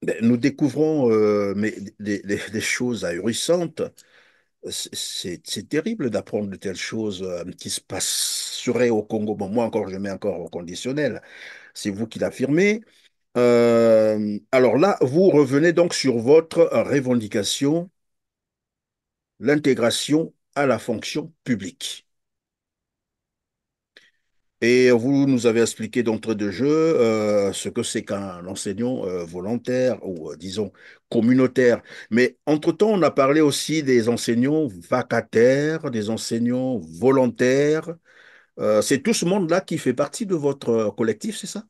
Ben, nous découvrons des choses ahurissantes. C'est terrible d'apprendre de telles choses qui se passeraient au Congo. Bon, moi encore, je mets encore au conditionnel. C'est vous qui l'affirmez. Alors là, vous revenez donc sur votre revendication, l'intégration à la fonction publique. Et vous nous avez expliqué d'entrée de jeu ce que c'est qu'un enseignant volontaire ou disons communautaire. Mais entre-temps, on a parlé aussi des enseignants vacataires, des enseignants volontaires. C'est tout ce monde-là qui fait partie de votre collectif, c'est ça?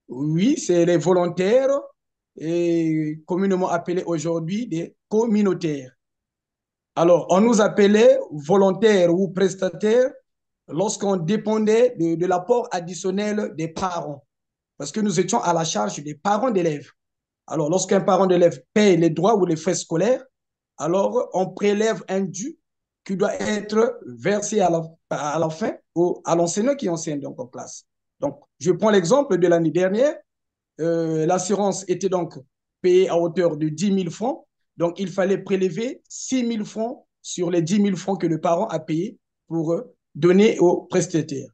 Oui, c'est les volontaires et communément appelés aujourd'hui des communautaires. Alors, on nous appelait volontaires ou prestataires lorsqu'on dépendait de l'apport additionnel des parents, parce que nous étions à la charge des parents d'élèves. Alors, lorsqu'un parent d'élève paye les droits ou les frais scolaires, alors on prélève un dû qui doit être versé à la fin à l'enseignant qui enseigne donc en classe. Donc, je prends l'exemple de l'année dernière. L'assurance était donc payée à hauteur de 10 000 francs. Donc, il fallait prélever 6 000 francs sur les 10 000 francs que le parent a payés pour donner aux prestataires.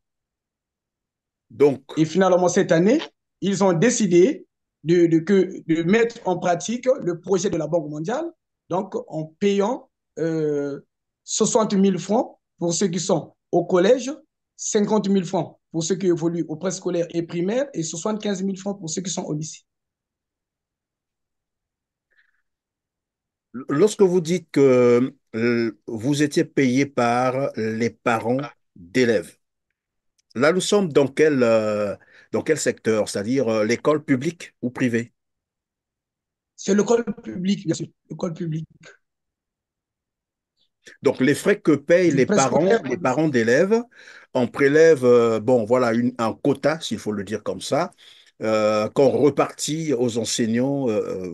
Donc, Et finalement, cette année, ils ont décidé de mettre en pratique le projet de la Banque mondiale, donc en payant 60 000 francs pour ceux qui sont au collège, 50 000 francs pour ceux qui évoluent au préscolaire et primaire et 75 000 francs pour ceux qui sont au lycée. lorsque vous dites que vous étiez payé par les parents d'élèves, là, nous sommes dans quel secteur? C'est-à-dire l'école publique ou privée? C'est l'école publique, bien sûr, l'école publique, Donc, les frais que payent du préscolaire les au lycée. parents d'élèves, on prélève, bon, voilà, un quota, s'il faut le dire comme ça, qu'on repartit aux enseignants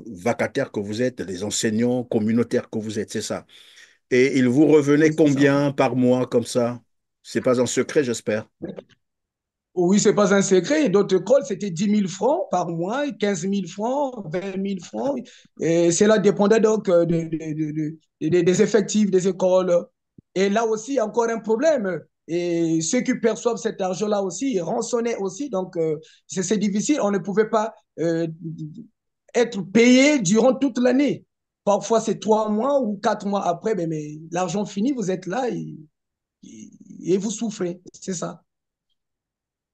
vacataires que vous êtes, les enseignants communautaires que vous êtes, c'est ça. Et il vous revenait Oui, c'est ça. combien par mois comme ça? C'est pas un secret, j'espère. Oui, ce n'est pas un secret. D'autres écoles, c'était 10 000 francs par mois, 15 000 francs, 20 000 francs. Et cela dépendait donc des effectifs des écoles. Et là aussi, il y a encore un problème. Et ceux qui perçoivent cet argent-là aussi, ils rançonnaient aussi. Donc, c'est difficile. On ne pouvait pas être payé durant toute l'année. Parfois, c'est 3 mois ou 4 mois après, mais l'argent fini, vous êtes là et vous souffrez. C'est ça.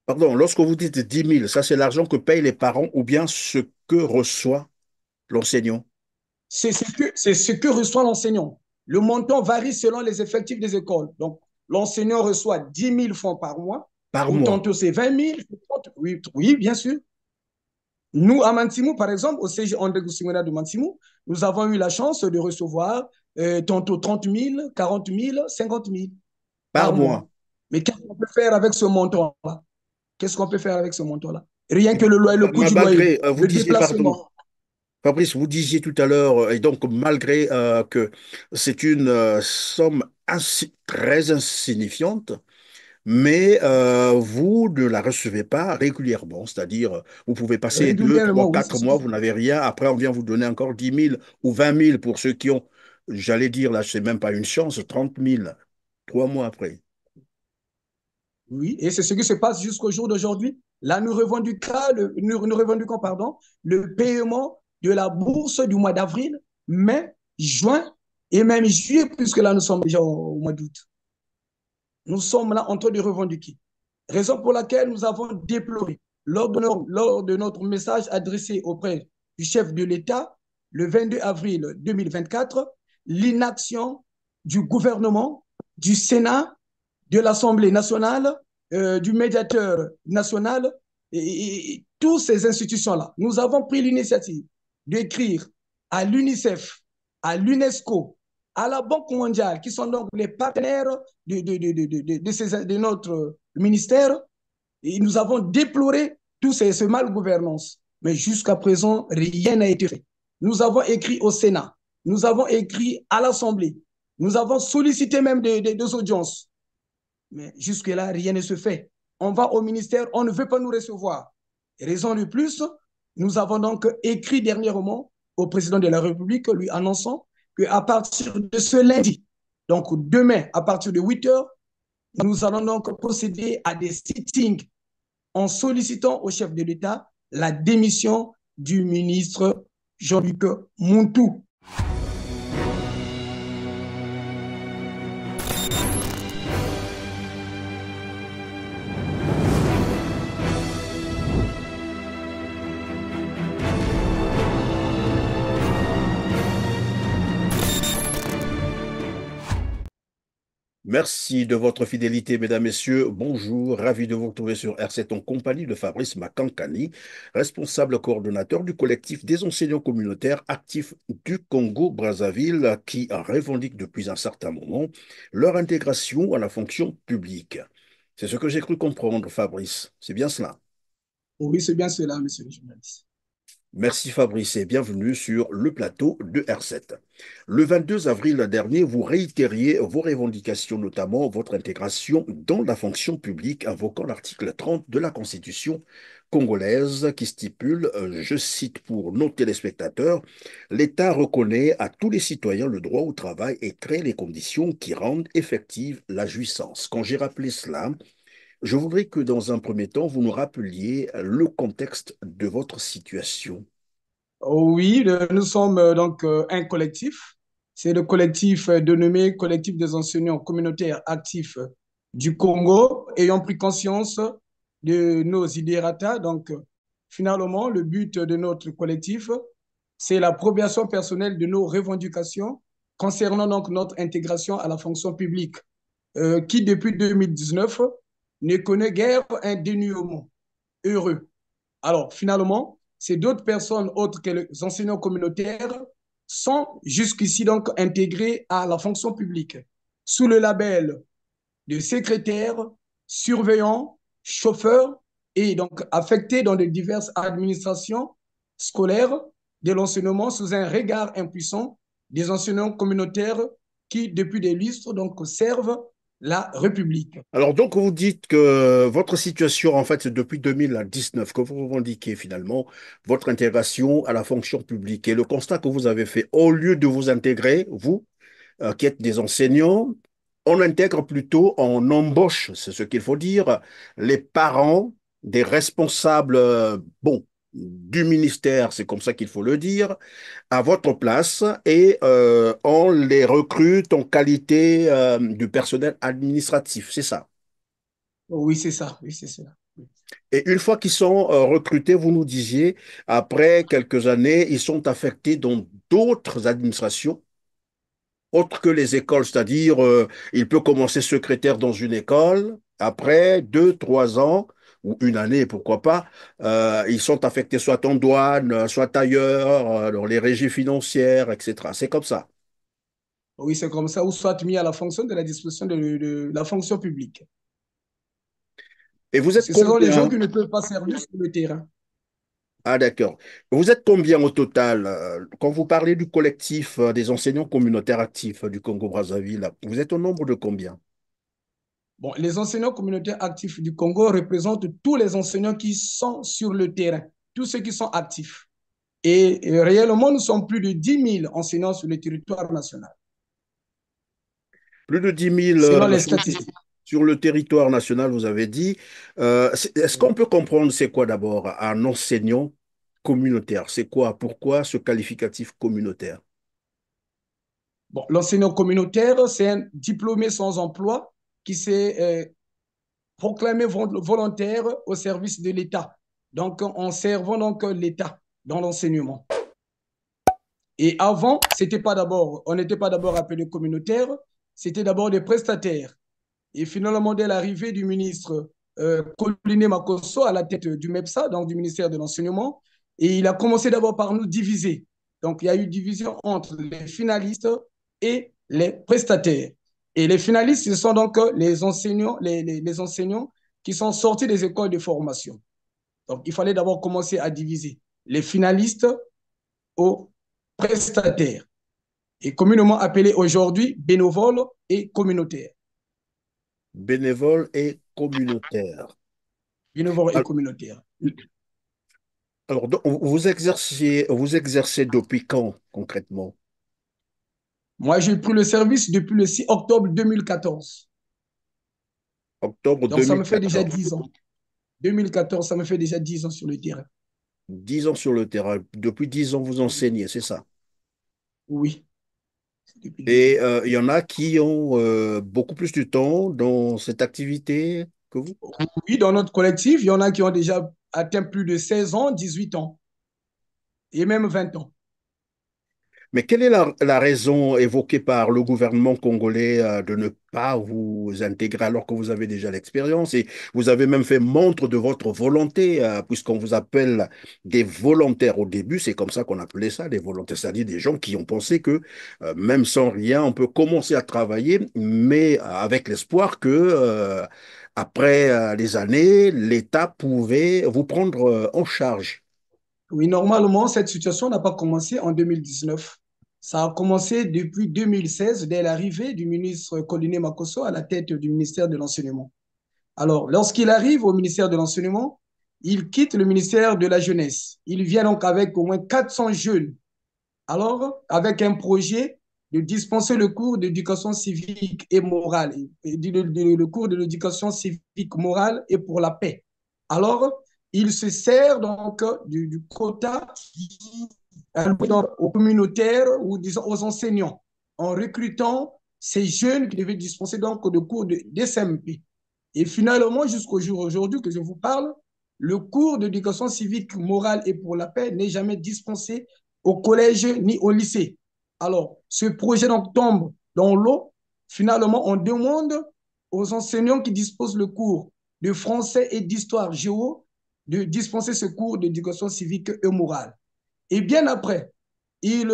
Pardon, lorsque vous dites 10 000, ça c'est l'argent que payent les parents ou bien ce que reçoit l'enseignant C'est ce que reçoit l'enseignant. Le montant varie selon les effectifs des écoles. Donc, l'enseignant reçoit 10 000 francs par mois, par ou mois. tantôt c'est 20 000. Oui, oui, bien sûr. Nous, à Mantimou, par exemple, au CG André Goussingona de Mantimou, nous avons eu la chance de recevoir tantôt 30 000, 40 000, 50 000 Par par mois. mois. Mais qu'est-ce qu'on peut faire avec ce montant-là? Qu'est-ce qu'on peut faire avec ce montant-là? Rien que le loyer, le coût du loyer, Malgré, vous le disiez, pardon, déplacement. Fabrice, vous disiez tout à l'heure, et donc malgré que c'est une somme très insignifiante, mais vous ne la recevez pas régulièrement, c'est-à-dire vous pouvez passer 2, 3, Régulièrement, oui, c'est 4 ce que mois, vous n'avez rien, après on vient vous donner encore 10 000 ou 20 000 pour ceux qui ont, j'allais dire, là, c'est même pas une chance, 30 000 3 mois après. Oui, et c'est ce qui se passe jusqu'au jour d'aujourd'hui. Là, nous revendiquons pardon, le paiement de la bourse du mois d'avril, mai, juin et même juillet, puisque là, nous sommes déjà au mois d'août. Nous sommes là en train de revendiquer. Raison pour laquelle nous avons déploré, lors de notre message adressé auprès du chef de l'État le 22 avril 2024, l'inaction du gouvernement, du Sénat, de l'Assemblée nationale, du médiateur national et toutes ces institutions-là. Nous avons pris l'initiative d'écrire à l'UNICEF, à l'UNESCO, à la Banque mondiale, qui sont donc les partenaires de notre ministère, et nous avons déploré tout ce mal gouvernance. Mais jusqu'à présent, rien n'a été fait. Nous avons écrit au Sénat, nous avons écrit à l'Assemblée, nous avons sollicité même des audiences. Mais jusque-là, rien ne se fait. On va au ministère, on ne veut pas nous recevoir. Raison de plus, nous avons donc écrit dernièrement au président de la République, lui annonçant qu'à partir de ce lundi, donc demain, à partir de 8 heures, nous allons donc procéder à des sittings en sollicitant au chef de l'État la démission du ministre Jean-Luc Montou. Merci de votre fidélité, mesdames, messieurs. Bonjour, ravi de vous retrouver sur R7 en compagnie de Fabrice Makankani, responsable coordonnateur du collectif des enseignants communautaires actifs du Congo-Brazzaville qui revendique depuis un certain moment leur intégration à la fonction publique. C'est ce que j'ai cru comprendre, Fabrice. C'est bien cela. Oui, c'est bien cela, monsieur le journaliste. Merci Fabrice et bienvenue sur le plateau de R7. Le 22 avril dernier, vous réitériez vos revendications, notamment votre intégration dans la fonction publique, invoquant l'article 30 de la Constitution congolaise qui stipule, je cite pour nos téléspectateurs, l'État reconnaît à tous les citoyens le droit au travail et crée les conditions qui rendent effective la jouissance. Quand j'ai rappelé cela, je voudrais que dans un premier temps, vous nous rappeliez le contexte de votre situation. Oui, nous sommes donc un collectif. C'est le collectif dénommé Collectif des enseignants communautaires actifs du Congo, ayant pris conscience de nos idérata. Donc, finalement, le but de notre collectif, c'est l'appropriation personnelle de nos revendications concernant donc notre intégration à la fonction publique, qui depuis 2019 ne connaît guère un dénouement heureux. Alors, finalement, c'est d'autres personnes autres que les enseignants communautaires sont jusqu'ici donc intégrés à la fonction publique sous le label de secrétaire, surveillant, chauffeur et donc affectés dans de diverses administrations scolaires de l'enseignement sous un regard impuissant des enseignants communautaires qui, depuis des lustres, donc, servent la République. Alors donc vous dites que votre situation, en fait, c'est depuis 2019 que vous revendiquez finalement votre intégration à la fonction publique. Et le constat que vous avez fait, au lieu de vous intégrer, vous, qui êtes des enseignants, on intègre plutôt, on embauche, c'est ce qu'il faut dire, les parents des responsables, bon, du ministère, c'est comme ça qu'il faut le dire, à votre place et on les recrute en qualité du personnel administratif, c'est ça. Oui, c'est ça. Oui, c'est cela. Et une fois qu'ils sont recrutés, vous nous disiez, après quelques années, ils sont affectés dans d'autres administrations autres que les écoles, c'est-à-dire il peut commencer secrétaire dans une école, après 2, 3 ans ou une année, pourquoi pas, ils sont affectés soit en douane, soit ailleurs, dans les régies financières, etc. C'est comme ça. Oui, c'est comme ça, ou soit mis à la fonction de la disposition de la fonction publique. Et vous êtes Ce seront les gens combien? qui ne peuvent pas servir sur le terrain. Ah, d'accord. Vous êtes combien au total? Quand vous parlez du collectif des enseignants communautaires actifs du Congo-Brazzaville, vous êtes au nombre de combien? Bon, les enseignants communautaires actifs du Congo représentent tous les enseignants qui sont sur le terrain, tous ceux qui sont actifs. Et réellement, nous sommes plus de 10 000 enseignants sur le territoire national, Plus de 10 000 selon les statistiques. sur le territoire national, vous avez dit. Est-ce qu'on peut comprendre c'est quoi d'abord un enseignant communautaire? C'est quoi? Pourquoi ce qualificatif communautaire? Bon, l'enseignant communautaire, c'est un diplômé sans emploi qui s'est proclamé volontaire au service de l'État. Donc, en servant donc l'État dans l'enseignement. Et avant, on n'était pas d'abord appelé communautaire, c'était d'abord des prestataires. Et finalement, dès l'arrivée du ministre Coliné Makosso à la tête du MEPSA, donc du ministère de l'Enseignement, et il a commencé d'abord par nous diviser. Donc, il y a eu division entre les finalistes et les prestataires. Et les finalistes, ce sont donc les enseignants, les enseignants qui sont sortis des écoles de formation. Donc, il fallait d'abord commencer à diviser les finalistes aux prestataires, et communément appelés aujourd'hui bénévoles et communautaires. Bénévole et communautaire. Bénévoles et Al- communautaires. Alors, donc, vous exercez depuis quand concrètement? Moi, j'ai pris le service depuis le 6 octobre 2014. Octobre Donc, ça me fait déjà 2014. 10 ans. 2014, ça me fait déjà 10 ans sur le terrain. 10 ans sur le terrain. Depuis 10 ans, vous enseignez, c'est ça? Oui, depuis 10 Et ans. il y en a qui ont beaucoup plus de temps dans cette activité que vous? Oui, dans notre collectif, il y en a qui ont déjà atteint plus de 16 ans, 18 ans et même 20 ans. Mais quelle est la raison évoquée par le gouvernement congolais de ne pas vous intégrer alors que vous avez déjà l'expérience et vous avez même fait montre de votre volonté, puisqu'on vous appelle des volontaires au début, c'est comme ça qu'on appelait ça, des volontaires, c'est-à-dire des gens qui ont pensé que même sans rien, on peut commencer à travailler, mais avec l'espoir que après les années, l'État pouvait vous prendre en charge. Oui, normalement, cette situation n'a pas commencé en 2019. Ça a commencé depuis 2016, dès l'arrivée du ministre Coliné Makosso à la tête du ministère de l'Enseignement. Alors, lorsqu'il arrive au ministère de l'Enseignement, il quitte le ministère de la Jeunesse. Il vient donc avec au moins 400 jeunes. Alors, avec un projet de dispenser le cours d'éducation civique et morale, le cours de l'éducation civique morale et pour la paix. Alors, il se sert donc du quota aux communautaires ou disons aux enseignants en recrutant ces jeunes qui devaient dispenser donc de cours de DSMP. Et finalement, jusqu'au jour aujourd'hui que je vous parle, le cours d'éducation civique, morale et pour la paix n'est jamais dispensé au collège ni au lycée. Alors, ce projet donc tombe dans l'eau. Finalement, on demande aux enseignants qui disposent le cours de français et d'histoire géo de dispenser ce cours d'éducation civique et morale. Et bien après, il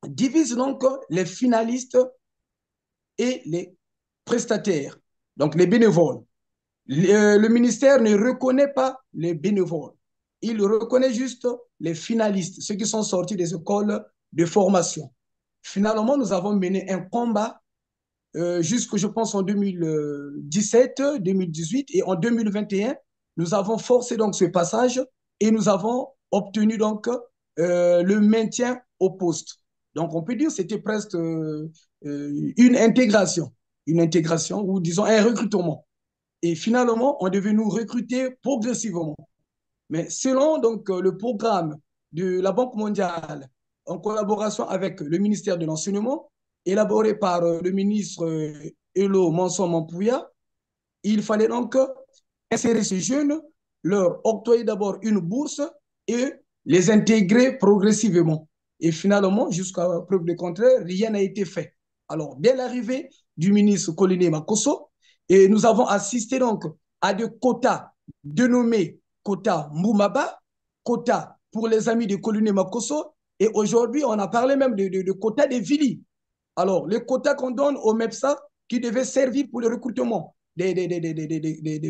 divise donc les finalistes et les prestataires, donc les bénévoles. Le ministère ne reconnaît pas les bénévoles. Il reconnaît juste les finalistes, ceux qui sont sortis des écoles de formation. Finalement, nous avons mené un combat jusque, je pense, en 2017, 2018 et en 2021. Nous avons forcé donc ce passage et nous avons obtenu donc le maintien au poste. Donc, on peut dire que c'était presque une intégration ou disons un recrutement. Et finalement, on devait nous recruter progressivement. Mais selon donc, le programme de la Banque mondiale, en collaboration avec le ministère de l'Enseignement, élaboré par le ministre Elo Manson Mampouya, il fallait donc insérer ces jeunes, leur octroyer d'abord une bourse et les intégrer progressivement. Et finalement, jusqu'à preuve du contraire, rien n'a été fait. Alors, dès l'arrivée du ministre Coliné Makosso, et nous avons assisté donc à des quotas dénommés quotas Moumaba, quotas pour les amis de Coliné Makosso, et aujourd'hui, on a parlé même de quotas de Vili. Alors, les quotas qu'on donne au MEPSA qui devaient servir pour le recrutement des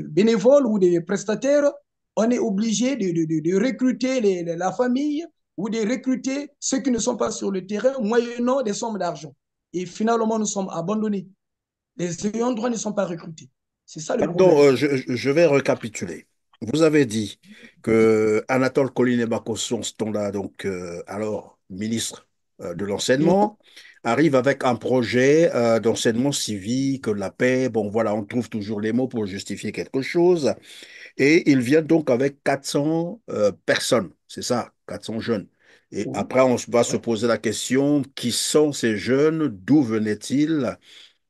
bénévoles ou des prestataires, on est obligé de recruter la famille ou de recruter ceux qui ne sont pas sur le terrain moyennant des sommes d'argent. Et finalement, nous sommes abandonnés. Les ayants droit ne sont pas recrutés. C'est ça le Pardon, problème. je vais récapituler. Vous avez dit que Anatole Colline-Bakosson, ce temps-là, donc alors ministre de l'enseignement, arrive avec un projet d'enseignement civique, la paix. Bon, voilà, on trouve toujours les mots pour justifier quelque chose. Et il vient donc avec 400 personnes, c'est ça, 400 jeunes. Et Oui, après, on va se ouais. poser la question, qui sont ces jeunes? D'où venaient-ils?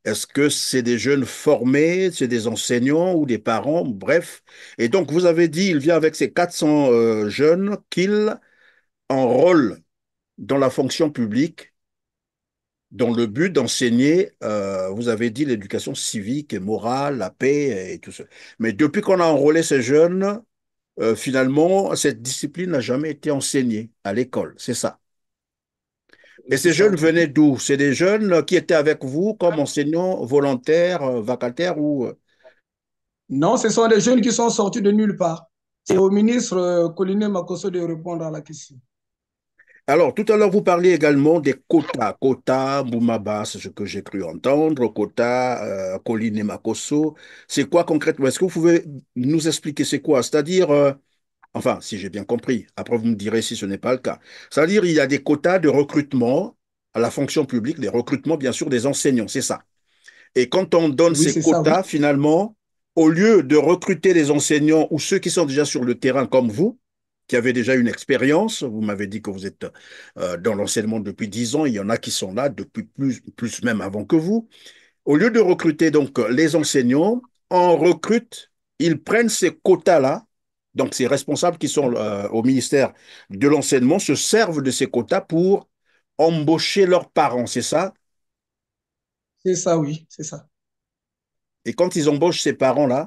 Est-ce que c'est des jeunes formés, c'est des enseignants ou des parents, bref. Et donc, vous avez dit, il vient avec ces 400 jeunes qu'il enrôle dans la fonction publique dans le but d'enseigner, vous avez dit, l'éducation civique et morale, la paix et tout ça. Mais depuis qu'on a enrôlé ces jeunes, finalement, cette discipline n'a jamais été enseignée à l'école, c'est ça. Et C'est ces jeunes ça. venaient d'où? C'est des jeunes qui étaient avec vous comme enseignants volontaires, vacataires ou... Non, ce sont des jeunes qui sont sortis de nulle part. C'est au ministre Coliné Makosso de répondre à la question. Alors, tout à l'heure, vous parliez également des quotas. Quotas, Boumaba, c'est ce que j'ai cru entendre. Quotas, Colline Makosso. C'est quoi concrètement? Est-ce que vous pouvez nous expliquer c'est quoi? C'est-à-dire, Enfin, si j'ai bien compris. Après, vous me direz si ce n'est pas le cas. C'est-à-dire, il y a des quotas de recrutement à la fonction publique, des recrutements, bien sûr, des enseignants, c'est ça. Et quand on donne Oui, ces c'est ça, oui. quotas, finalement, au lieu de recruter les enseignants ou ceux qui sont déjà sur le terrain comme vous, qui avez déjà une expérience, vous m'avez dit que vous êtes dans l'enseignement depuis 10 ans, il y en a qui sont là depuis plus même avant que vous. Au lieu de recruter donc les enseignants, on recrute, ils prennent ces quotas-là, donc ces responsables qui sont au ministère de l'enseignement se servent de ces quotas pour embaucher leurs parents, c'est ça? C'est ça, oui, c'est ça. Et quand ils embauchent ces parents-là,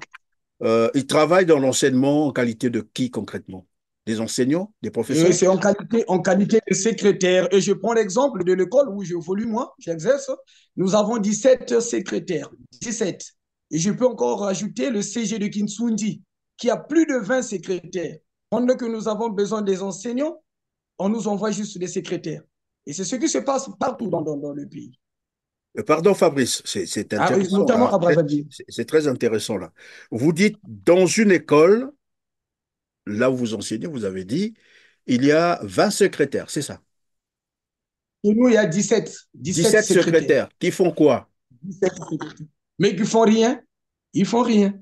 ils travaillent dans l'enseignement en qualité de qui concrètement? Des enseignants? Des Et professeurs? c'est en qualité de secrétaire. Et je prends l'exemple de l'école où j'évolue, moi, j'exerce. Nous avons 17 secrétaires. 17. Et je peux encore rajouter le CG de Kinsundi, qui a plus de 20 secrétaires. Pendant que nous avons besoin des enseignants, on nous envoie juste des secrétaires. Et c'est ce qui se passe partout dans le pays. Pardon Fabrice, c'est Ah, intéressant notamment là. à Brazzaville. C'est très intéressant là. Vous dites dans une école, là où vous enseignez, vous avez dit, il y a 20 secrétaires, c'est ça? Et nous, il y a 17 17 secrétaires. secrétaires qui font quoi? 17 secrétaires. Mais ils font rien. Ils font rien.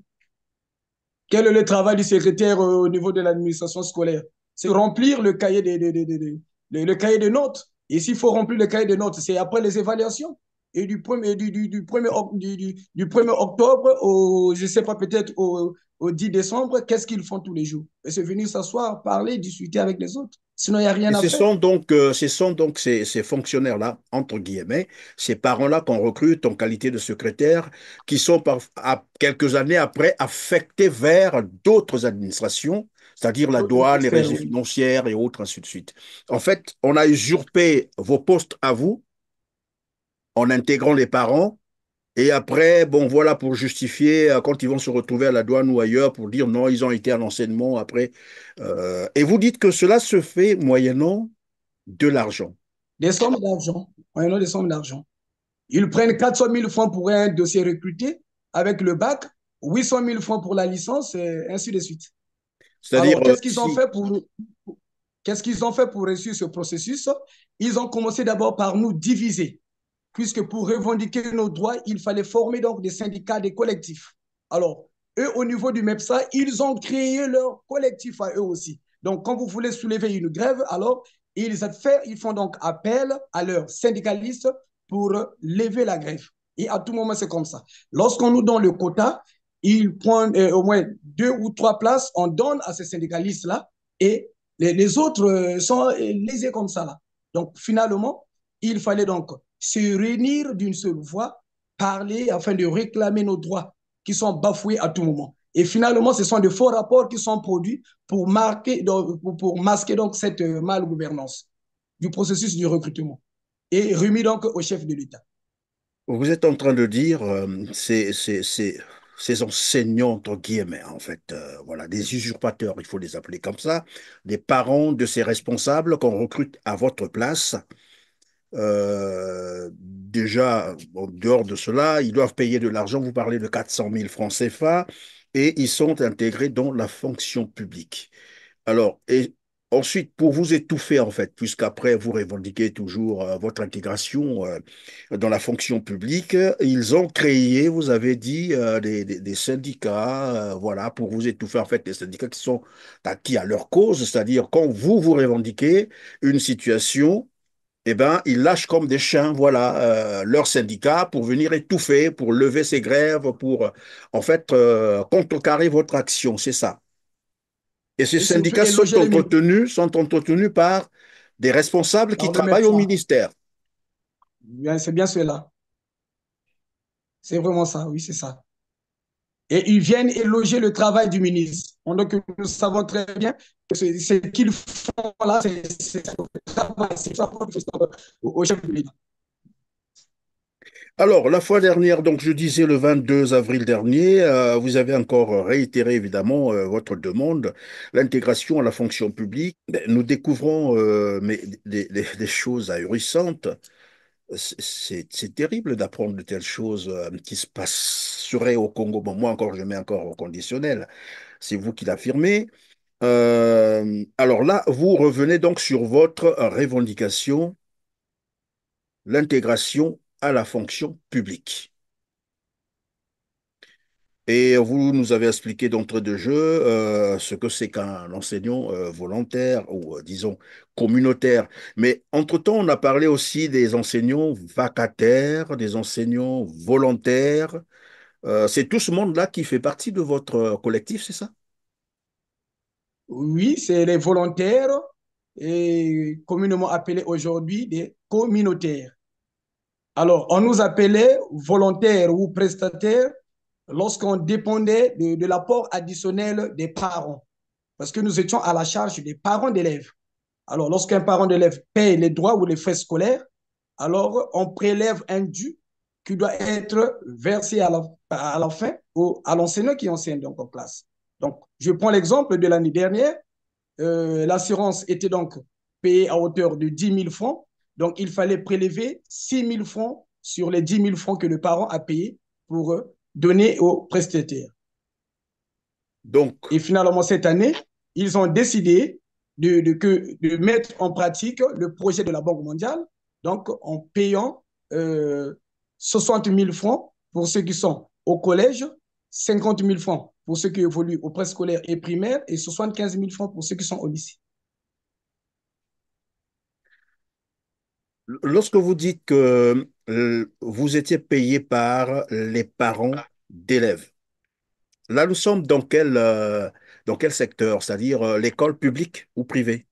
Quel est le travail du secrétaire au niveau de l'administration scolaire? C'est remplir le cahier le cahier de notes. Et s'il faut remplir le cahier de notes, c'est après les évaluations. Et du 1er octobre au, je sais pas, peut-être au 10 décembre, qu'est-ce qu'ils font tous les jours? Et c'est venir s'asseoir, parler, discuter avec les autres. Sinon, il n'y a rien Et à faire. ce sont donc ces fonctionnaires-là, entre guillemets, ces parents-là qu'on recrute en qualité de secrétaire, qui sont quelques années après affectés vers d'autres administrations, c'est-à-dire la D'autres douane, les ministères, régies oui. financières et autres, ainsi de suite. En fait, on a usurpé vos postes à vous en intégrant les parents. Et après, bon, voilà, pour justifier, quand ils vont se retrouver à la douane ou ailleurs, pour dire non, ils ont été à l'enseignement après. Et vous dites que cela se fait moyennant de l'argent. Des sommes d'argent. On a des sommes d'argent. Ils prennent 400 000 francs pour un dossier recruté avec le bac, 800 000 francs pour la licence, et ainsi de suite. C'est-à-dire, Alors, qu'est-ce qu'ils ont fait pour réussir ce processus? Ils ont commencé d'abord par nous diviser, puisque pour revendiquer nos droits, il fallait former donc des syndicats, des collectifs. Alors, eux, au niveau du MEPSA, ils ont créé leur collectif à eux aussi. Donc, quand vous voulez soulever une grève, alors ils font donc appel à leurs syndicalistes pour lever la grève. Et à tout moment, c'est comme ça. Lorsqu'on nous donne le quota, ils prennent au moins 2 ou 3 places, on donne à ces syndicalistes-là et les autres sont lésés comme ça. Là. Donc, finalement, il fallait donc se réunir d'une seule voix, parler afin de réclamer nos droits qui sont bafoués à tout moment. Et finalement, ce sont de faux rapports qui sont produits pour masquer donc cette malgouvernance du processus du recrutement et remis donc au chef de l'État. vous êtes en train de dire, ces enseignants, entre guillemets, en fait, voilà, des usurpateurs, il faut les appeler comme ça, des parents de ces responsables qu'on recrute à votre place. Déjà, en dehors de cela, ils doivent payer de l'argent. Vous parlez de 400 000 francs CFA et ils sont intégrés dans la fonction publique. Alors, et ensuite, pour vous étouffer, en fait, puisqu'après, vous revendiquez toujours votre intégration dans la fonction publique, ils ont créé, vous avez dit, des syndicats, voilà, pour vous étouffer, en fait, des syndicats qui sont acquis à leur cause, c'est-à-dire quand vous revendiquez une situation, eh ben, ils lâchent comme des chiens, voilà, leurs syndicats pour venir étouffer, pour lever ces grèves, pour, en fait, contrecarrer votre action, c'est ça. Et ces Et surtout syndicats éloger les ministres sont entretenus par des responsables qui par le travaillent au MEPSA. ministère. C'est bien cela. C'est vraiment ça, oui, c'est ça. Et ils viennent éloger le travail du ministre. Donc, nous savons très bien que ce qu'ils font là, c'est le travail, c'est ça au chef de l'État. Alors, la fois dernière, donc je disais le 22 avril dernier, vous avez encore réitéré évidemment votre demande, l'intégration à la fonction publique. Ben, nous découvrons des choses ahurissantes. C'est terrible d'apprendre de telles choses qui se passeraient au Congo. Bon, moi encore, je mets encore au conditionnel. C'est vous qui l'affirmez. Alors là, vous revenez donc sur votre revendication, l'intégration à la fonction publique. Et vous nous avez expliqué d'entrée de jeu ce que c'est qu'un enseignant volontaire ou, disons, communautaire. Mais entre-temps, on a parlé aussi des enseignants vacataires, des enseignants volontaires. C'est tout ce monde-là qui fait partie de votre collectif, c'est ça? Oui, c'est les volontaires et communément appelés aujourd'hui des communautaires. Alors, on nous appelait volontaires ou prestataires lorsqu'on dépendait de l'apport additionnel des parents, parce que nous étions à la charge des parents d'élèves. Alors, lorsqu'un parent d'élève paye les droits ou les frais scolaires, alors on prélève un dû qui doit être versé à la fin à l'enseignant qui enseigne donc en classe. Donc, je prends l'exemple de l'année dernière. L'assurance était donc payée à hauteur de 10 000 francs. Donc, il fallait prélever 6 000 francs sur les 10 000 francs que le parent a payé pour donner aux prestataires. Donc, Et finalement, cette année, ils ont décidé de mettre en pratique le projet de la Banque mondiale, donc en payant 60 000 francs pour ceux qui sont au collège, 50 000 francs pour ceux qui évoluent au préscolaire et primaire et 75 000 francs pour ceux qui sont au lycée. lorsque vous dites que vous étiez payé par les parents d'élèves, là, nous sommes dans quel secteur? C'est-à-dire l'école publique ou privée?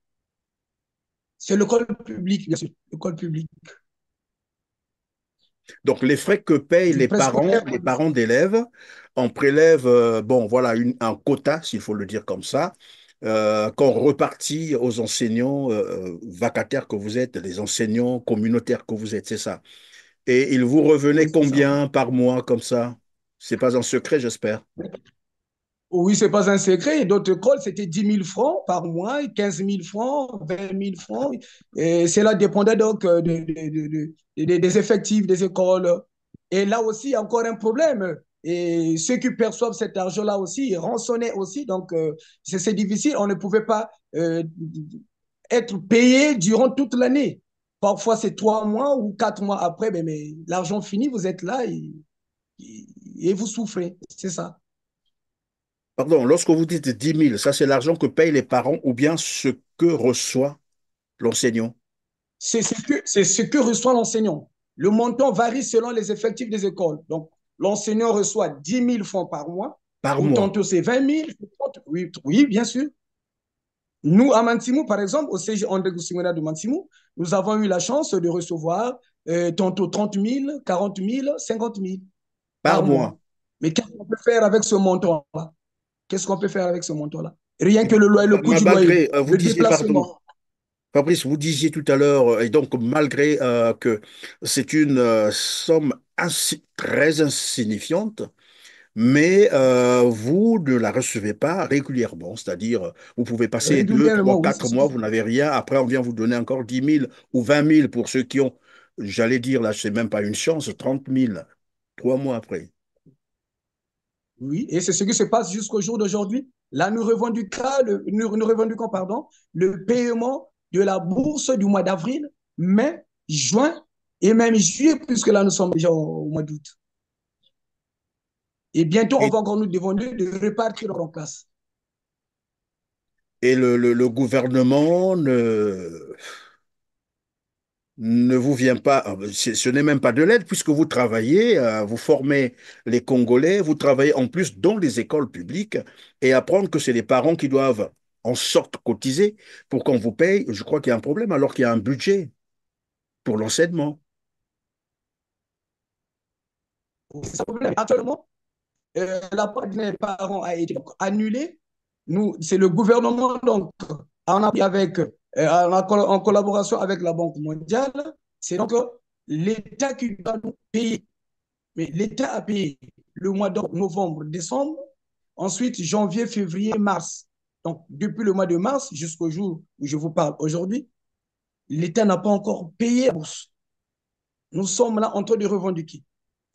C'est l'école publique, bien sûr, l'école publique, Donc, les frais que payent du préscolaire au les lycée. parents d'élèves, on prélève, bon, voilà, un quota, s'il faut le dire comme ça, qu'on repartit aux enseignants vacataires que vous êtes, les enseignants communautaires que vous êtes, c'est ça. Et il vous revenait Oui, c'est ça. combien par mois comme ça? C'est pas un secret, j'espère. Oui, ce n'est pas un secret. D'autres écoles, c'était 10 000 francs par mois, 15 000 francs, 20 000 francs. Et cela dépendait donc des effectifs des écoles. Et là aussi, il y a encore un problème. Et ceux qui perçoivent cet argent-là aussi rançonnaient aussi. Donc, c'est difficile. On ne pouvait pas être payé durant toute l'année. Parfois, c'est 3 mois ou 4 mois après, mais l'argent fini, vous êtes là et vous souffrez. C'est ça. Pardon, lorsque vous dites 10 000, ça c'est l'argent que payent les parents ou bien ce que reçoit l'enseignant C'est ce que reçoit l'enseignant. Le montant varie selon les effectifs des écoles. Donc, l'enseignant reçoit 10 000 francs par mois, par ou mois. tantôt c'est 20 000. Oui, oui, bien sûr. Nous, à Mantimou, par exemple, au CG André Goussingona de Mantimou, nous avons eu la chance de recevoir tantôt 30 000, 40 000, 50 000 Par par mois. mois. Mais qu'est-ce qu'on peut faire avec ce montant-là? Qu'est-ce qu'on peut faire avec ce montant-là? Rien que le loyer, le coût du loyer, Malgré, vous le disiez, pardon, déplacement. Fabrice, vous disiez tout à l'heure, et donc malgré que c'est une somme très insignifiante, mais vous ne la recevez pas régulièrement, c'est-à-dire vous pouvez passer 2, 3, Régulièrement, oui, c'est 4 mois, suffisant. vous n'avez rien, après on vient vous donner encore 10 000 ou 20 000 pour ceux qui ont, j'allais dire, là, c'est même pas une chance, 30 000 3 mois après. Oui, et c'est ce qui se passe jusqu'au jour d'aujourd'hui. Là, nous revendiquons, pardon, le paiement de la bourse du mois d'avril, mai, juin et même juillet, puisque là, nous sommes déjà au mois d'août. Et bientôt, on Et, va encore nous demander de repartir en classe. et le gouvernement ne vous vient pas, ce n'est même pas de l'aide puisque vous travaillez, vous formez les Congolais, vous travaillez en plus dans les écoles publiques et apprendre que c'est les parents qui doivent en sorte cotiser pour qu'on vous paye, je crois qu'il y a un problème alors qu'il y a un budget pour l'enseignement. C'est ça le problème. Actuellement, la part des parents a été donc annulée. Nous, c'est le gouvernement, donc, en collaboration avec la Banque mondiale, c'est donc l'État qui doit nous payer. Mais l'État a payé le mois de novembre, décembre, ensuite janvier, février, mars. Donc, depuis le mois de mars jusqu'au jour où je vous parle aujourd'hui, l'État n'a pas encore payé la bourse. Nous sommes là en train de revendiquer.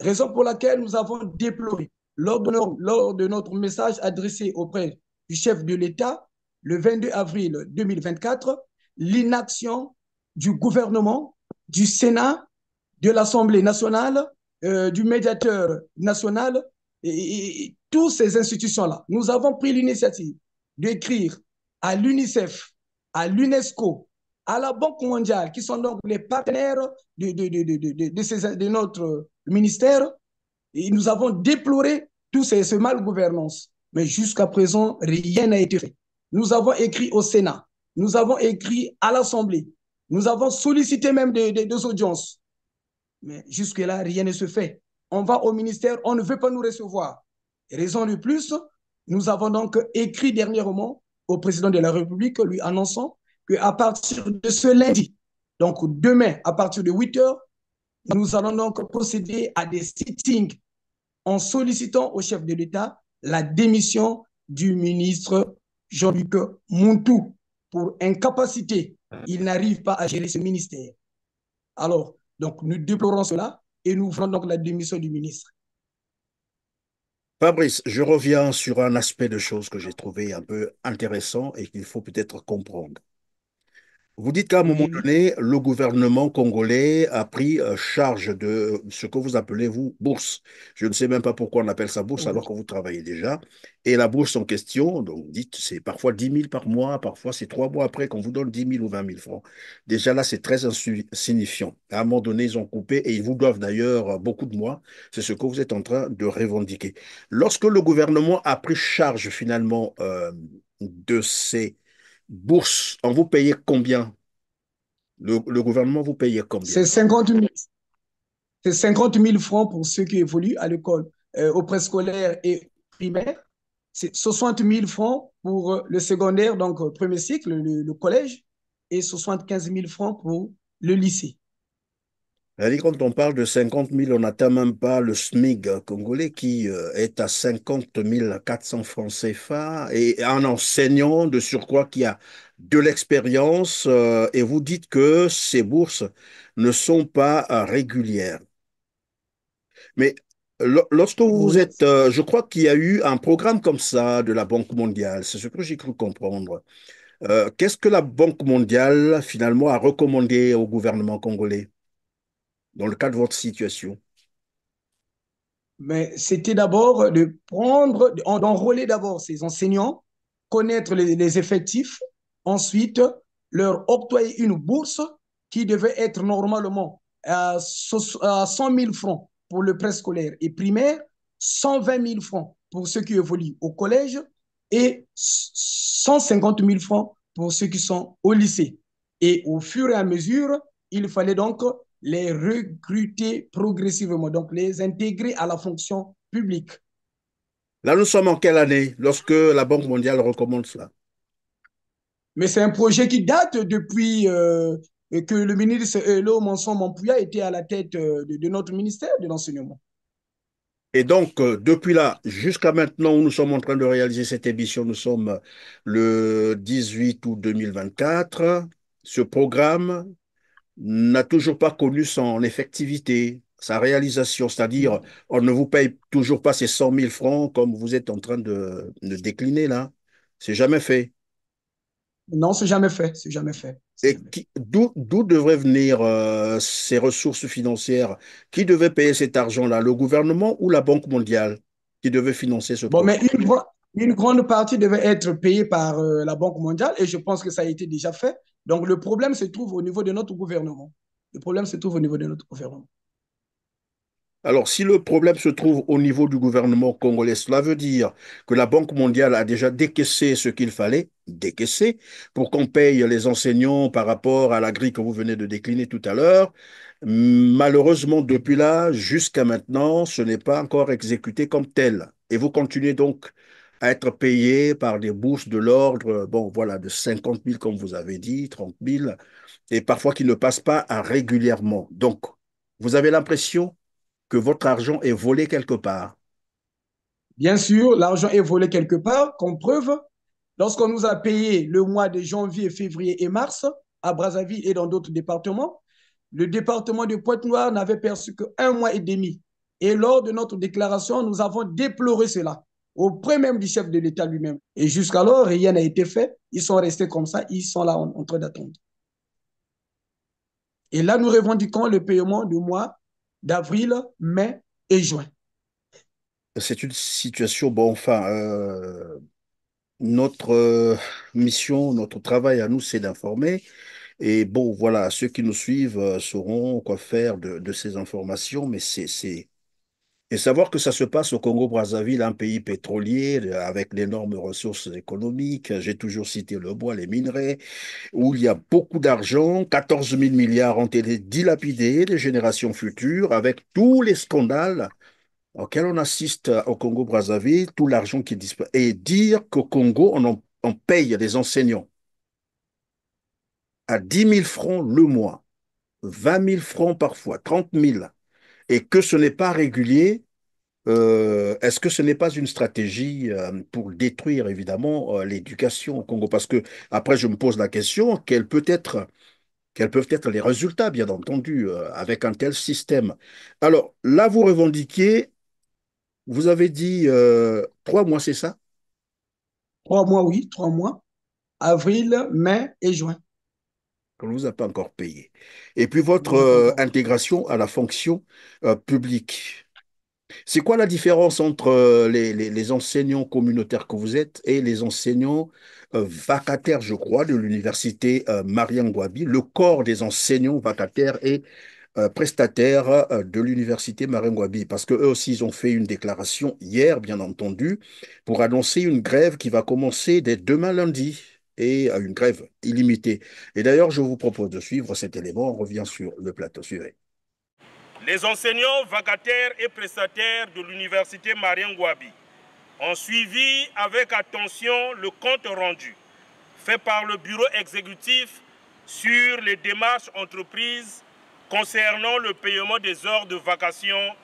Raison pour laquelle nous avons déploré, lors de notre message adressé auprès du chef de l'État, le 22 avril 2024, l'inaction du gouvernement, du Sénat, de l'Assemblée nationale, du médiateur national et toutes ces institutions-là. Nous avons pris l'initiative d'écrire à l'UNICEF, à l'UNESCO, à la Banque mondiale, qui sont donc les partenaires de notre ministère. Et nous avons déploré tout ce mal-gouvernance. Mais jusqu'à présent, rien n'a été fait. Nous avons écrit au Sénat, nous avons écrit à l'Assemblée, nous avons sollicité même des audiences. Mais jusque-là, rien ne se fait. On va au ministère, on ne veut pas nous recevoir. Raison de plus, nous avons donc écrit dernièrement au président de la République, lui annonçant qu'à partir de ce lundi, donc demain, à partir de 8 heures, nous allons donc procéder à des sittings en sollicitant au chef de l'État la démission du ministre Jean-Luc Montou pour incapacité. Il n'arrive pas à gérer ce ministère. Alors, donc, nous déplorons cela et nous voulons donc la démission du ministre. Fabrice, je reviens sur un aspect de choses que j'ai trouvé un peu intéressant et qu'il faut peut-être comprendre. Vous dites qu'à un moment Oui, oui. donné, le gouvernement congolais a pris charge de ce que vous appelez, vous, bourse. Je ne sais même pas pourquoi on appelle ça bourse alors Oui. que vous travaillez déjà. Et la bourse en question, donc vous dites, c'est parfois 10 000 par mois, parfois c'est 3 mois après qu'on vous donne 10 000 ou 20 000 francs. Déjà là, c'est très insignifiant. À un moment donné, ils ont coupé et ils vous doivent d'ailleurs beaucoup de mois. C'est ce que vous êtes en train de revendiquer. Lorsque le gouvernement a pris charge finalement de ces bourses, on vous payait combien? Le gouvernement vous payait combien? C'est 50 000, c'est 50 000 francs pour ceux qui évoluent à l'école, au préscolaire et primaire. C'est 60 000 francs pour le secondaire, donc premier cycle, le collège, et 75 000 francs pour le lycée. C'est-à-dire, quand on parle de 50 000, on n'atteint même pas le SMIC congolais qui est à 50 400 francs CFA et un enseignant de surcroît qui a de l'expérience et vous dites que ces bourses ne sont pas régulières. Mais lorsque vous vous Oui, êtes, je crois qu'il y a eu un programme comme ça de la Banque mondiale, c'est ce que j'ai cru comprendre. Qu'est-ce que la Banque mondiale finalement a recommandé au gouvernement congolais dans le cas de votre situation? mais c'était d'abord de prendre, d'enrôler d'abord ces enseignants, connaître les effectifs, ensuite leur octroyer une bourse qui devait être normalement à 100 000 francs pour le préscolaire et primaire, 120 000 francs pour ceux qui évoluent au collège et 150 000 francs pour ceux qui sont au lycée. Et au fur et à mesure, il fallait donc les recruter progressivement, donc les intégrer à la fonction publique. Là, nous sommes en quelle année lorsque la Banque mondiale recommande cela? Mais c'est un projet qui date depuis que le ministre Elo Manson Mampouya était à la tête de notre ministère de l'enseignement. Et donc, depuis là jusqu'à maintenant où nous sommes en train de réaliser cette émission, nous sommes le 18 août 2024. Ce programme n'a toujours pas connu son effectivité, sa réalisation, c'est-à-dire Non, on ne vous paye toujours pas ces 100 000 francs comme vous êtes en train de décliner là. C'est jamais fait. non, c'est jamais fait, c'est jamais fait, c'est Et jamais fait. d'où devraient venir ces ressources financières? Qui devait payer cet argent-là? Le gouvernement ou la Banque mondiale qui devait financer ce Bon, projet? mais une grande partie devait être payée par la Banque mondiale et je pense que ça a été déjà fait. Donc le problème se trouve au niveau de notre gouvernement. Le problème se trouve au niveau de notre gouvernement. Alors, si le problème se trouve au niveau du gouvernement congolais, cela veut dire que la Banque mondiale a déjà décaissé ce qu'il fallait décaisser pour qu'on paye les enseignants par rapport à la grille que vous venez de décliner tout à l'heure. Malheureusement, depuis là jusqu'à maintenant, ce n'est pas encore exécuté comme tel. Et vous continuez donc à être payé par des bourses de l'ordre, bon, voilà, de 50 000, comme vous avez dit, 30 000, et parfois qui ne passent pas régulièrement. Donc, vous avez l'impression que votre argent est volé quelque part. Bien sûr, l'argent est volé quelque part, comme preuve, lorsqu'on nous a payé le mois de janvier, février et mars à Brazzaville et dans d'autres départements, le département de Pointe-Noire n'avait perçu qu'un mois et demi. Et lors de notre déclaration, nous avons déploré cela. auprès même du chef de l'État lui-même. Et jusqu'alors, rien n'a été fait. Ils sont restés comme ça, ils sont là en train d'attendre. Et là, nous revendiquons le paiement du mois d'avril, mai et juin. C'est une situation, bon, enfin, notre mission, notre travail à nous, c'est d'informer. Et bon, voilà, ceux qui nous suivent sauront quoi faire de ces informations, mais et savoir que ça se passe au Congo-Brazzaville, un pays pétrolier avec d'énormes ressources économiques. J'ai toujours cité le bois, les minerais, où il y a beaucoup d'argent, 14 000 milliards ont été dilapidés des générations futures, avec tous les scandales auxquels on assiste au Congo-Brazzaville, tout l'argent qui disparaît. Et dire qu'au Congo, on paye des enseignants à 10 000 francs le mois, 20 000 francs parfois, 30 000, et que ce n'est pas régulier, est-ce que ce n'est pas une stratégie pour détruire évidemment l'éducation au Congo? Parce que après, je me pose la question, quels peuvent être les résultats, bien entendu, avec un tel système? Alors là, vous revendiquez, vous avez dit 3 mois, c'est ça? 3 mois, oui, 3 mois. Avril, mai et juin. Qu'on ne vous a pas encore payé. Et puis On votre nous a pas encore. intégration à la fonction publique. C'est quoi la différence entre les enseignants communautaires que vous êtes et les enseignants vacataires, je crois, de l'université Mariam Gouabi, le corps des enseignants vacataires et prestataires de l'université Mariam Gouabi? Parce qu'eux aussi, ils ont fait une déclaration hier, bien entendu, pour annoncer une grève qui va commencer dès demain lundi et une grève illimitée. Et d'ailleurs, je vous propose de suivre cet élément. On revient sur le plateau. Suivez. Les enseignants vacataires et prestataires de l'université Mariam Gouabi ont suivi avec attention le compte rendu fait par le bureau exécutif sur les démarches entreprises concernant le paiement des heures de vacation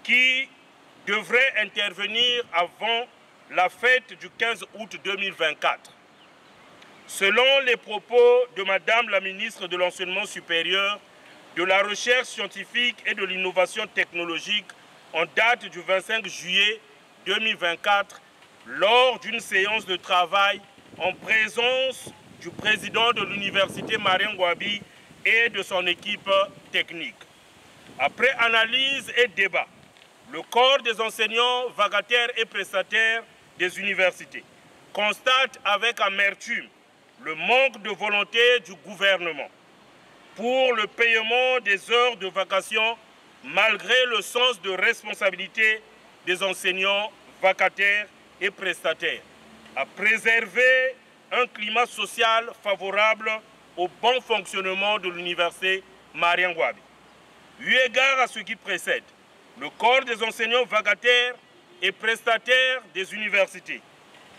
qui devrait intervenir avant la fête du 15 août 2024. Selon les propos de Madame la ministre de l'Enseignement supérieur, de la recherche scientifique et de l'innovation technologique en date du 25 juillet 2024, lors d'une séance de travail en présence du président de l'université Mariam Gouabi et de son équipe technique. Après analyse et débat, le corps des enseignants vacataires et prestataires des universités constate avec amertume le manque de volonté du gouvernement pour le paiement des heures de vacation malgré le sens de responsabilité des enseignants vacataires et prestataires, à préserver un climat social favorable au bon fonctionnement de l'université Mariam Gouabi. Eu égard à ce qui précède, le corps des enseignants vacataires et prestataires des universités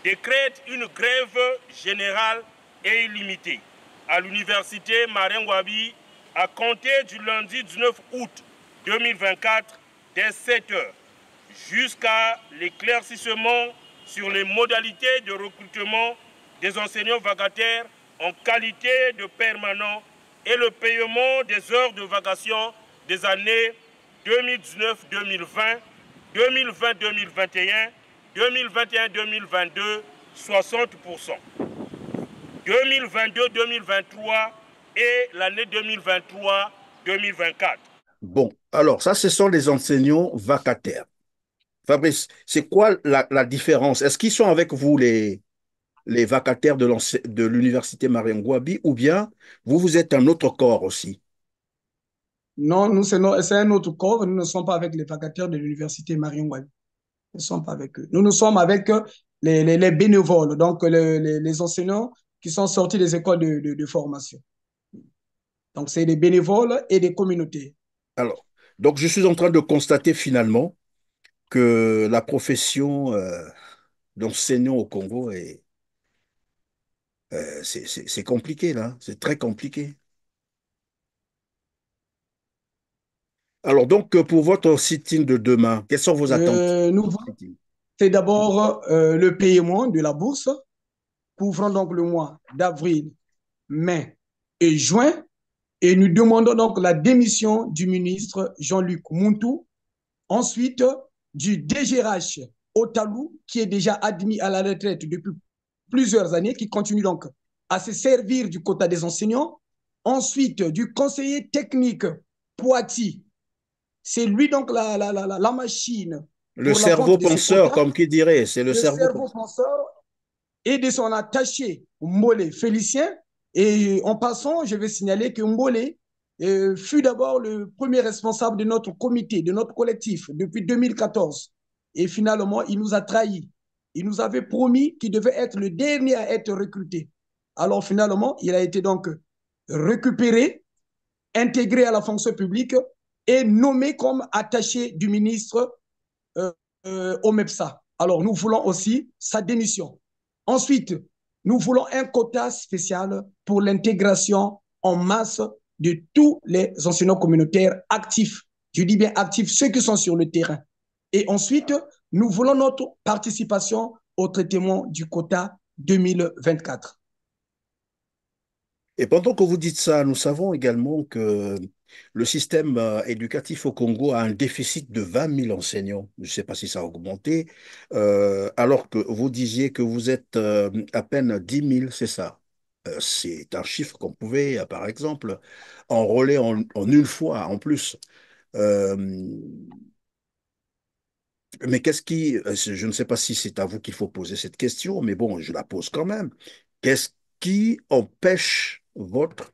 décrète une grève générale et illimitée à l'université Mariam Gouabi à compter du lundi 19 août 2024 dès 7 heures jusqu'à l'éclaircissement sur les modalités de recrutement des enseignants vacataires en qualité de permanents et le paiement des heures de vacation des années 2019-2020, 2020-2021, 2021-2022, 60%. 2022-2023 et l'année 2023-2024. Bon, alors ça, ce sont les enseignants vacataires. Fabrice, c'est quoi la différence? Est-ce qu'ils sont avec vous, les vacataires de l'université Mariam Gouabi, ou bien vous êtes un autre corps aussi? Non, nous, c'est un autre corps. Nous ne sommes pas avec les vacataires de l'université Mariam Wade. Nous ne sommes pas avec eux. Nous sommes avec les bénévoles, donc les enseignants qui sont sortis des écoles de formation. Donc, c'est des bénévoles et des communautés. Alors, donc je suis en train de constater finalement que la profession d'enseignant au Congo c'est compliqué là, c'est très compliqué. Alors donc pour votre sit-in de demain, quelles sont vos attentes? Nous, c'est d'abord le paiement de la bourse, couvrant donc le mois d'avril, mai et juin. Et nous demandons donc la démission du ministre Jean-Luc Mountou, ensuite du DGRH Otalou, qui est déjà admis à la retraite depuis plusieurs années, qui continue donc à se servir du quota des enseignants. Ensuite, du conseiller technique Poiti, c'est lui donc la machine Le pour la cerveau vente de ces penseur, quotas, comme qui dirait, c'est le le cerveau cerveau penseur. penseur et de son attaché Mbolé Félicien. Et en passant, je vais signaler que Mbolé fut d'abord le premier responsable de notre comité, de notre collectif depuis 2014. Et finalement, il nous a trahis. Il nous avait promis qu'il devait être le dernier à être recruté. Alors finalement, il a été donc récupéré, intégré à la fonction publique et nommé comme attaché du ministre euh, au MEPSA. Alors nous voulons aussi sa démission. Ensuite, nous voulons un quota spécial pour l'intégration en masse de tous les enseignants communautaires actifs. Je dis bien actifs, ceux qui sont sur le terrain. Et ensuite, nous voulons notre participation au traitement du quota 2024. Et pendant que vous dites ça, nous savons également que le système éducatif au Congo a un déficit de 20 000 enseignants. Je ne sais pas si ça a augmenté, alors que vous disiez que vous êtes à peine 10 000, c'est ça. C'est un chiffre qu'on pouvait, par exemple, enrôler en une fois en plus. Euh, mais qu'est-ce qui, je ne sais pas si c'est à vous qu'il faut poser cette question, mais bon, je la pose quand même. Qu'est-ce qui empêche votre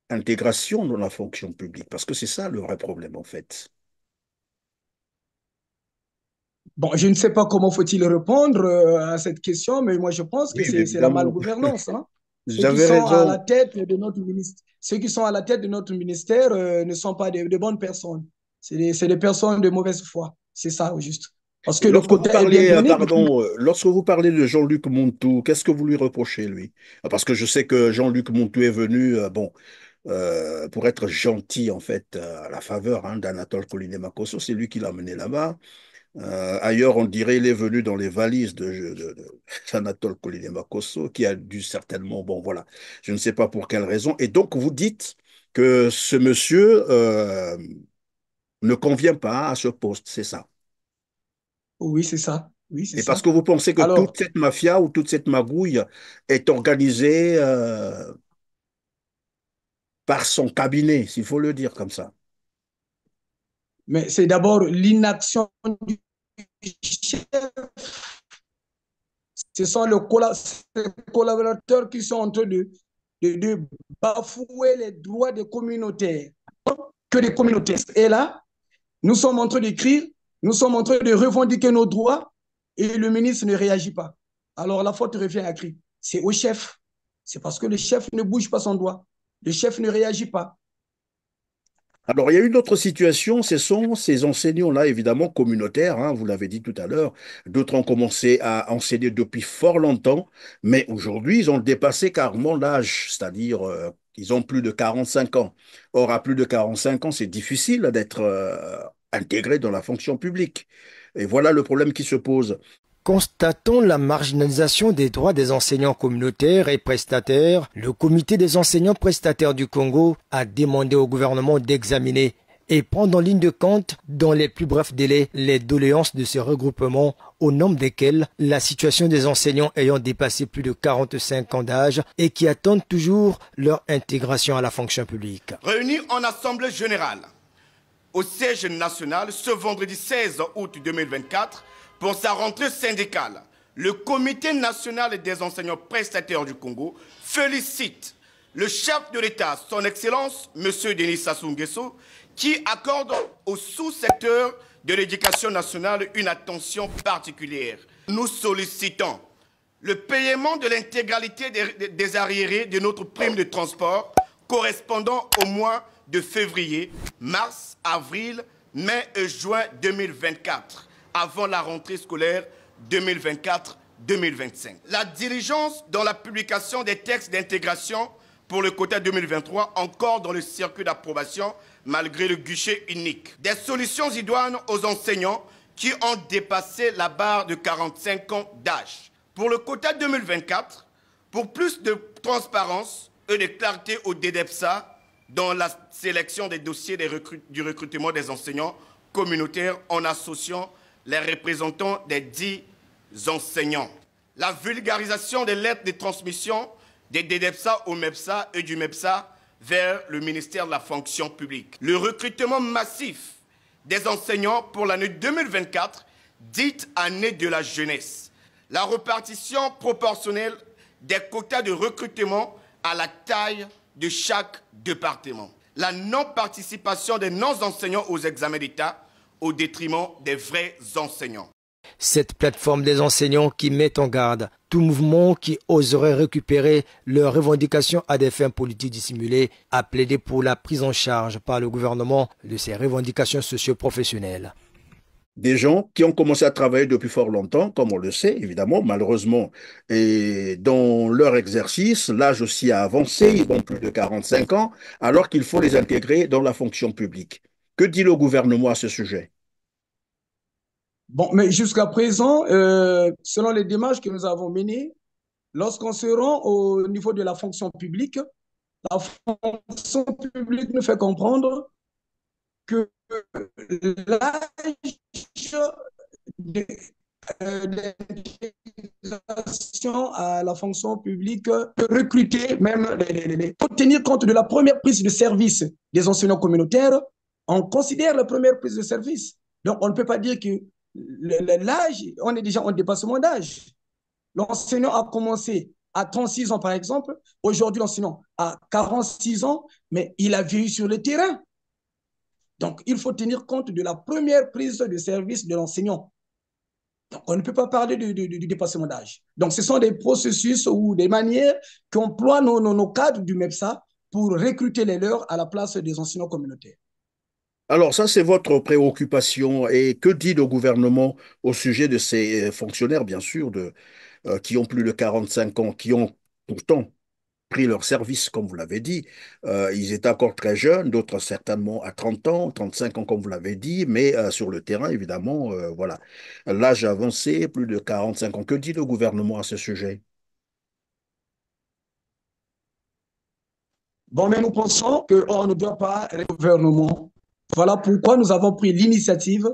intégration dans la fonction publique? Parce que c'est ça le vrai problème, en fait. Bon, je ne sais pas comment faut-il répondre à cette question, mais moi je pense que Oui, c'est la évidemment. malgouvernance. Hein. Ceux qui J'avais sont à raison. la tête de notre ministère, ceux qui sont à la tête de notre ministère ne sont pas de bonnes personnes. C'est des personnes de mauvaise foi. C'est ça, au juste. Parce que le Lorsque vous quota est bien parlez, donné depuis. pardon, lorsque vous parlez de Jean-Luc Montou, qu'est-ce que vous lui reprochez, lui? Parce que je sais que Jean-Luc Montou est venu, bon, pour être gentil, en fait, à la faveur d'Anatole Kouliné-Makosso, c'est lui qui l'a amené là-bas. Ailleurs, on dirait il est venu dans les valises d'Anatole Kouliné-Makosso, qui a dû certainement, bon, voilà, je ne sais pas pour quelle raison. Et donc, vous dites que ce monsieur ne convient pas à ce poste, c'est ça. Oui, c'est ça. Oui, c'est Et parce ça. que vous pensez que toute Alors, cette mafia ou toute cette magouille est organisée par son cabinet, s'il faut le dire comme ça. mais c'est d'abord l'inaction du chef. Ce sont les collaborateurs qui sont en train de bafouer les droits des communautaires. Que des communautaires. Et là, nous sommes en train d'écrire, nous sommes en train de revendiquer nos droits et le ministre ne réagit pas. Alors la faute revient à qui? C'est au chef. C'est parce que le chef ne bouge pas son doigt. Le chef ne réagit pas. Alors, il y a une autre situation, ce sont ces enseignants-là, évidemment, communautaires, vous l'avez dit tout à l'heure. D'autres ont commencé à enseigner depuis fort longtemps, mais aujourd'hui, ils ont dépassé carrément l'âge, c'est-à-dire ils ont plus de 45 ans. Or, à plus de 45 ans, c'est difficile d'être intégré dans la fonction publique. Et voilà le problème qui se pose. Constatant la marginalisation des droits des enseignants communautaires et prestataires, le comité des enseignants prestataires du Congo a demandé au gouvernement d'examiner et prendre en ligne de compte dans les plus brefs délais les doléances de ces regroupements au nombre desquels la situation des enseignants ayant dépassé plus de 45 ans d'âge et qui attendent toujours leur intégration à la fonction publique. Réunis en assemblée générale au siège national ce vendredi 16 août 2024, pour sa rentrée syndicale, le Comité national des enseignants prestataires du Congo félicite le chef de l'État, son Excellence, M. Denis Sassou Nguesso, qui accorde au sous-secteur de l'éducation nationale une attention particulière. Nous sollicitons le paiement de l'intégralité des arriérés de notre prime de transport correspondant au mois de février, mars, avril, mai et juin 2024. Avant la rentrée scolaire 2024-2025. La diligence dans la publication des textes d'intégration pour le quota 2023 encore dans le circuit d'approbation malgré le guichet unique. Des solutions idoines aux enseignants qui ont dépassé la barre de 45 ans d'âge. Pour le quota 2024, pour plus de transparence et de clarté au DEDEPSA dans la sélection des dossiers du recrutement des enseignants communautaires en associant les représentants des dits enseignants. La vulgarisation des lettres de transmission des DEDEPSA au MEPSA et du MEPSA vers le ministère de la fonction publique. Le recrutement massif des enseignants pour l'année 2024, dite année de la jeunesse. La répartition proportionnelle des quotas de recrutement à la taille de chaque département. La non-participation des non-enseignants aux examens d'État au détriment des vrais enseignants. Cette plateforme des enseignants qui met en garde tout mouvement qui oserait récupérer leurs revendications à des fins politiques dissimulées a plaidé pour la prise en charge par le gouvernement de ces revendications socio-professionnelles. Des gens qui ont commencé à travailler depuis fort longtemps, comme on le sait, évidemment, malheureusement, et dans leur exercice, l'âge aussi a avancé, ils ont plus de 45 ans, alors qu'il faut les intégrer dans la fonction publique. Que dit le gouvernement à ce sujet? Bon, mais jusqu'à présent, selon les démarches que nous avons menées, lorsqu'on se rend au niveau de la fonction publique, la fonction publique nous fait comprendre que l'âge d'intégration à la fonction publique peut recruter même pour tenir compte de la première prise de service des enseignants communautaires. On considère la première prise de service. Donc, on ne peut pas dire que l'âge, on est déjà en dépassement d'âge. L'enseignant a commencé à 36 ans, par exemple. Aujourd'hui, l'enseignant a 46 ans, mais il a vieilli sur le terrain. Donc, il faut tenir compte de la première prise de service de l'enseignant. Donc, on ne peut pas parler du dépassement d'âge. Donc, ce sont des processus ou des manières qu'emploient nos cadres du MEPSA pour recruter les leurs à la place des enseignants communautaires. Alors ça, c'est votre préoccupation. Et que dit le gouvernement au sujet de ces fonctionnaires, bien sûr, qui ont plus de 45 ans, qui ont pourtant pris leur service, comme vous l'avez dit. Ils étaient encore très jeunes, d'autres certainement à 30 ans, 35 ans, comme vous l'avez dit, mais sur le terrain, évidemment, voilà. L'âge avancé, plus de 45 ans. Que dit le gouvernement à ce sujet? Bon, mais nous pensons qu'on ne doit pas être au gouvernement. Voilà pourquoi nous avons pris l'initiative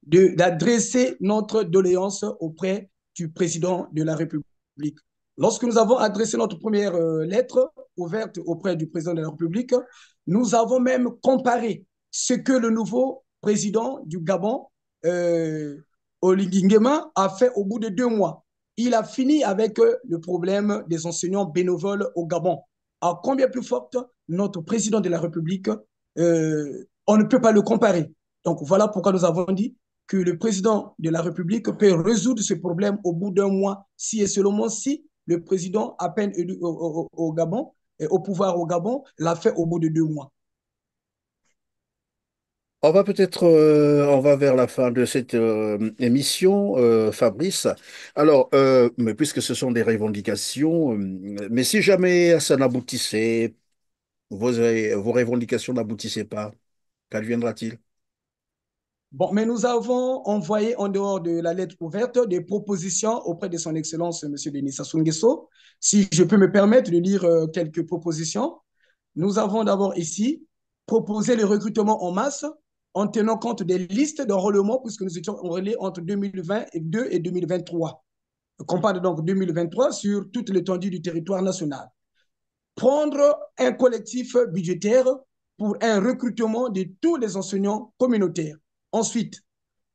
d'adresser notre doléance auprès du président de la République. Lorsque nous avons adressé notre première lettre ouverte auprès du président de la République, nous avons même comparé ce que le nouveau président du Gabon, Oligui Nguema, a fait au bout de 2 mois. Il a fini avec le problème des enseignants bénévoles au Gabon. À combien plus forte notre président de la République, on ne peut pas le comparer. Donc voilà pourquoi nous avons dit que le président de la République peut résoudre ce problème au bout d'1 mois, si et seulement si le président, à peine élu au Gabon, au pouvoir au Gabon, l'a fait au bout de 2 mois. On va peut-être, on va vers la fin de cette émission, Fabrice. Alors, mais puisque ce sont des revendications, mais si jamais ça n'aboutissait, vos revendications n'aboutissaient pas, qu'adviendra-t-il? Bon, mais nous avons envoyé, en dehors de la lettre ouverte, des propositions auprès de son Excellence, M. Denis Sassou Nguesso. Si je peux me permettre de lire quelques propositions. Nous avons d'abord ici proposé le recrutement en masse en tenant compte des listes d'enrôlement, puisque nous étions enrôlés entre 2022 et 2023. On parle donc 2023 sur toute l'étendue du territoire national. Prendre un collectif budgétaire pour un recrutement de tous les enseignants communautaires. Ensuite,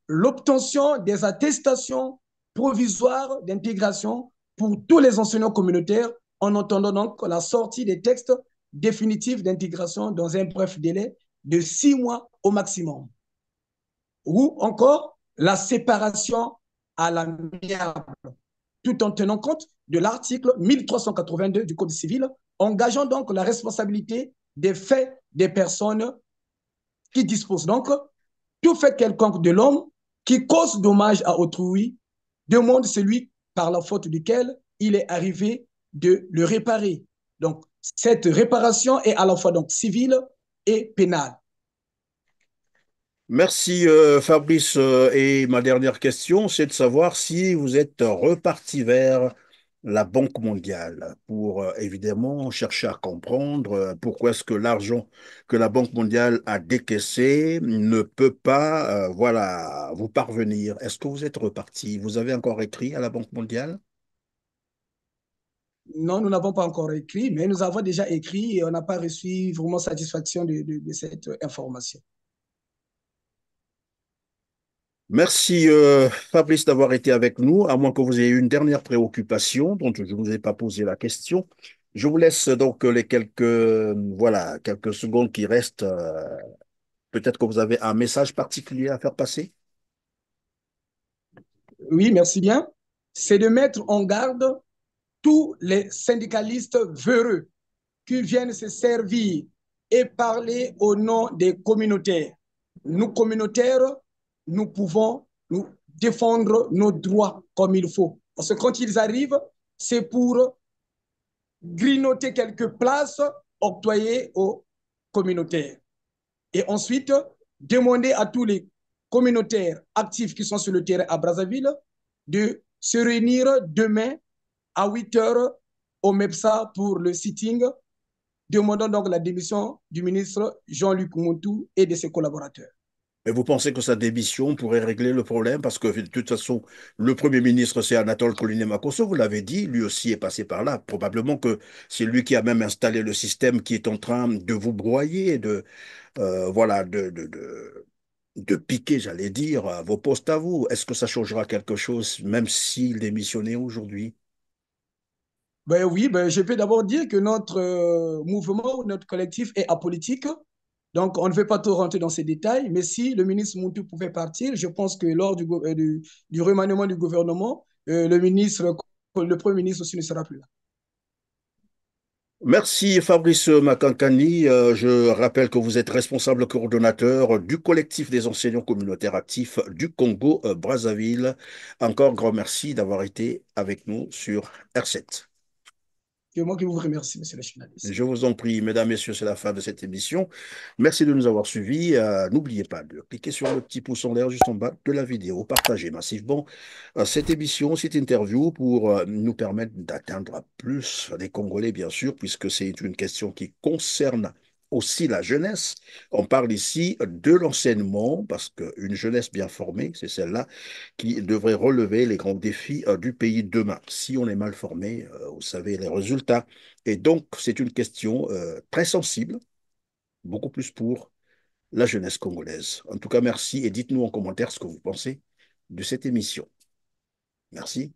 l'obtention des attestations provisoires d'intégration pour tous les enseignants communautaires en attendant donc la sortie des textes définitifs d'intégration dans un bref délai de 6 mois au maximum. Ou encore la séparation à l'amiable, tout en tenant compte de l'article 1382 du Code civil, engageant donc la responsabilité des faits des personnes qui disposent donc tout fait quelconque de l'homme qui cause dommage à autrui demande celui par la faute duquel il est arrivé de le réparer. Donc, cette réparation est à la fois donc civile et pénale. Merci Fabrice. Et ma dernière question, c'est de savoir si vous êtes reparti vers la Banque mondiale pour évidemment chercher à comprendre pourquoi est-ce que l'argent que la Banque mondiale a décaissé ne peut pas voilà, vous parvenir. Est-ce que vous êtes reparti? Vous avez encore écrit à la Banque mondiale? Non, nous n'avons pas encore écrit, mais nous avons déjà écrit et on n'a pas reçu vraiment satisfaction de cette information. Merci Fabrice d'avoir été avec nous, à moins que vous ayez une dernière préoccupation dont je ne vous ai pas posé la question. Je vous laisse donc les quelques, voilà, quelques secondes qui restent. Peut-être que vous avez un message particulier à faire passer. Oui, merci bien. C'est de mettre en garde tous les syndicalistes véreux qui viennent se servir et parler au nom des communautaires. Nous, communautaires, nous pouvons nous défendre nos droits comme il faut. Parce que quand ils arrivent, c'est pour grignoter quelques places octroyées aux communautaires. Et ensuite, demander à tous les communautaires actifs qui sont sur le terrain à Brazzaville de se réunir demain à 8 heures au MEPSA pour le sitting, demandant donc la démission du ministre Jean-Luc Montou et de ses collaborateurs. Et vous pensez que sa démission pourrait régler le problème? Parce que de toute façon, le Premier ministre, c'est Anatole Koliné-Makosso, vous l'avez dit, lui aussi est passé par là. Probablement que c'est lui qui a même installé le système qui est en train de vous broyer, voilà, de piquer, j'allais dire, vos postes à vous. Est-ce que ça changera quelque chose, même s'il démissionnait aujourd'hui? Ben oui, ben je peux d'abord dire que notre mouvement, notre collectif est apolitique. Donc, on ne veut pas trop rentrer dans ces détails, mais si le ministre Montou pouvait partir, je pense que lors du remaniement du gouvernement, le Premier ministre aussi ne sera plus là. Merci Fabrice Makankani. Je rappelle que vous êtes responsable coordonnateur du collectif des enseignants communautaires actifs du Congo Brazzaville. Encore grand merci d'avoir été avec nous sur R7. C'est moi qui vous remercie, monsieur le journaliste. Je vous en prie, mesdames, messieurs, c'est la fin de cette émission. Merci de nous avoir suivis. N'oubliez pas de cliquer sur le petit pouce en l'air juste en bas de la vidéo. Partagez massivement cette émission, cette interview pour nous permettre d'atteindre plus les Congolais, bien sûr, puisque c'est une question qui concerne aussi la jeunesse. On parle ici de l'enseignement, parce qu'une jeunesse bien formée, c'est celle-là qui devrait relever les grands défis du pays demain. Si on est mal formé, vous savez, les résultats. Et donc, c'est une question très sensible, beaucoup plus pour la jeunesse congolaise. En tout cas, merci et dites-nous en commentaire ce que vous pensez de cette émission. Merci.